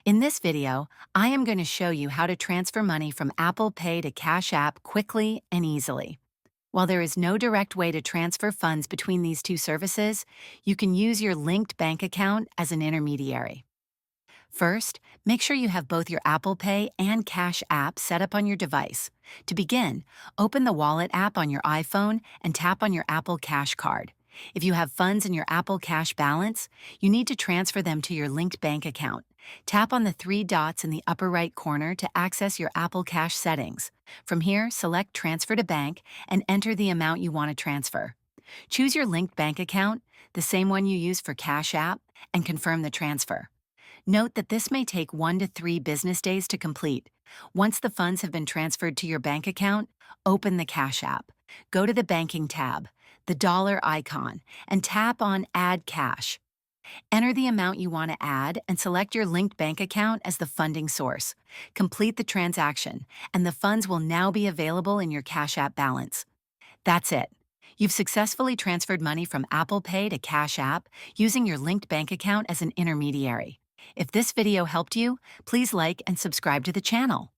In this video, I am going to show you how to transfer money from Apple Pay to Cash App quickly and easily. While there is no direct way to transfer funds between these two services, you can use your linked bank account as an intermediary. First, make sure you have both your Apple Pay and Cash App set up on your device. To begin, open the Wallet app on your iPhone and tap on your Apple Cash card. If you have funds in your Apple Cash balance, you need to transfer them to your linked bank account. Tap on the three dots in the upper right corner to access your Apple Cash settings. From here, select Transfer to Bank and enter the amount you want to transfer. Choose your linked bank account, the same one you use for Cash App, and confirm the transfer. Note that this may take 1 to 3 business days to complete. Once the funds have been transferred to your bank account, open the Cash App. Go to the Banking tab, the dollar icon, and tap on Add Cash. Enter the amount you want to add and select your linked bank account as the funding source. Complete the transaction, and the funds will now be available in your Cash App balance. That's it. You've successfully transferred money from Apple Pay to Cash App using your linked bank account as an intermediary. If this video helped you, please like and subscribe to the channel.